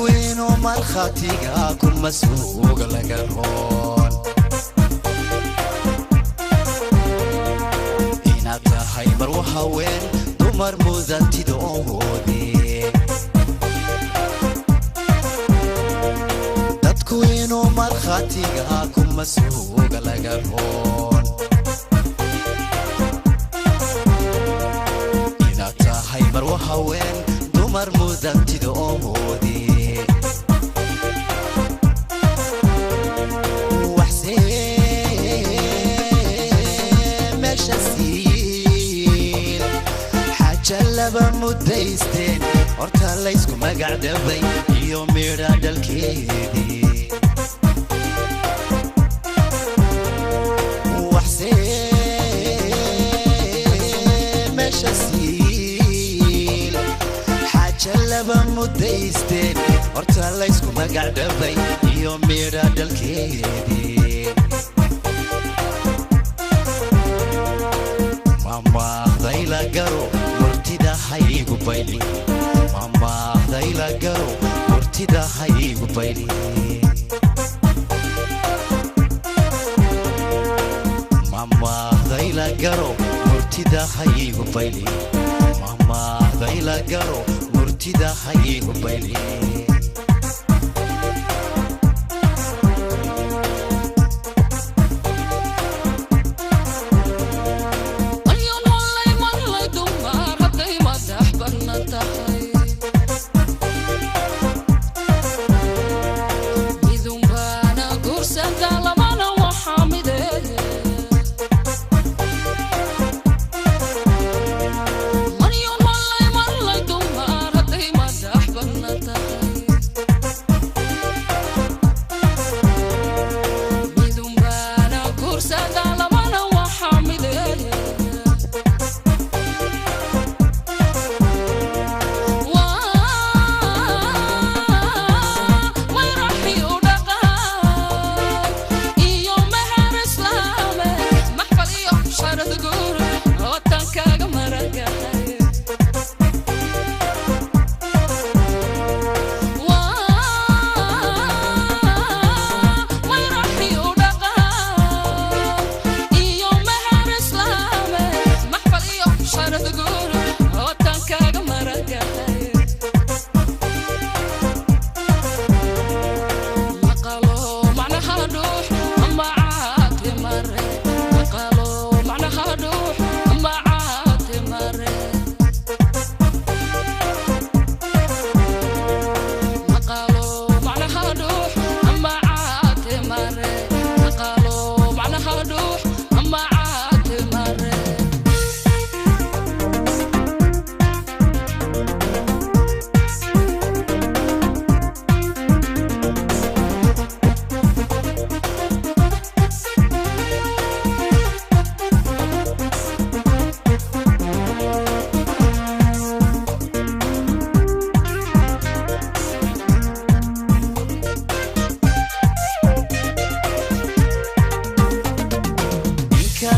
dadkuinu markhaatiga kun masuuq laga roon inaad tahay marwo haween dumar mudantidoodii dadkuinu markhaatiga kun masuuq laga roon inaad tahay marwo haween dumar mudantidoodii جلبا مديستين horta la isku magac dhabay iyo mira dalkeedii waxsee meesha siil jلبا مديستين horta la isku magac dhabay iyo mira dalkeedii mama dayla garo haygu bayli mama dayla garo hortida haygu bayli mama dayla garo hortida haygu bayli mama dayla garo hortida haygu bayli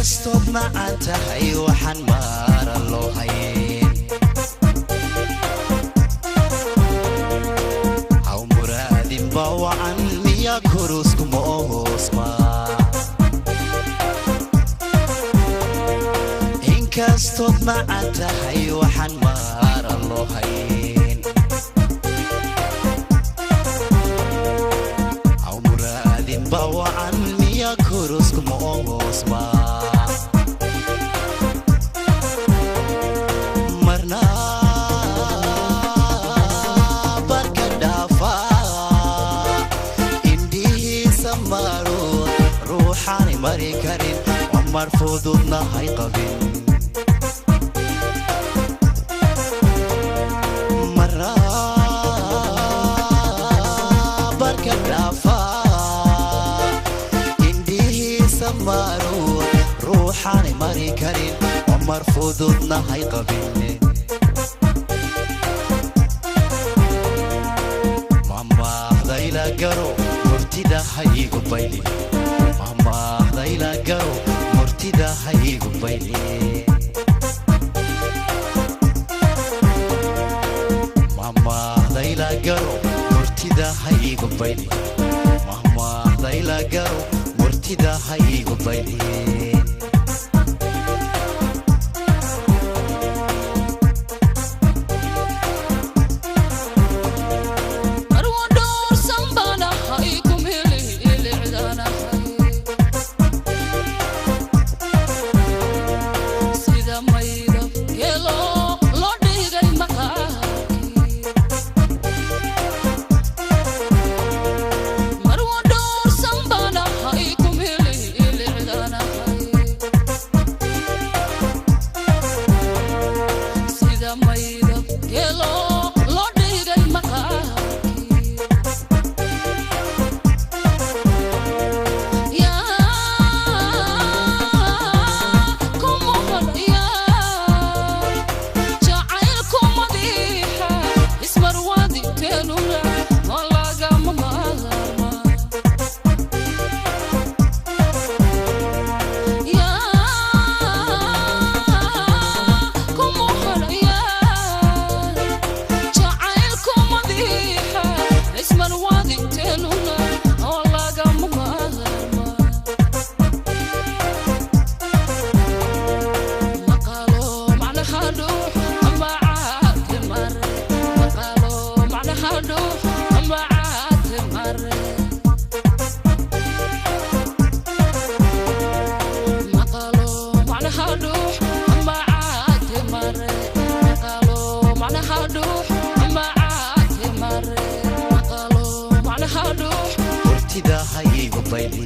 stop ma anta hay waxan mara loo hayeen aw muradin bawan miya kurusku moosma stop ma anta hay waxan mara loo hayeen aw muradin bawan miya kurusku moosma mari karin marfuduna hay qabin marra barka dafa indihi samaru ruuxani mari karin marfuduna hay qabin mama dayla garo hortida haygu bayli mama dayla garo hortida haygu bayli mama dayla garo murtida haygu baydi mahma dayla garo murtida haygu baydi murtida haygu baydi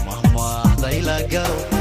mahma dayla garo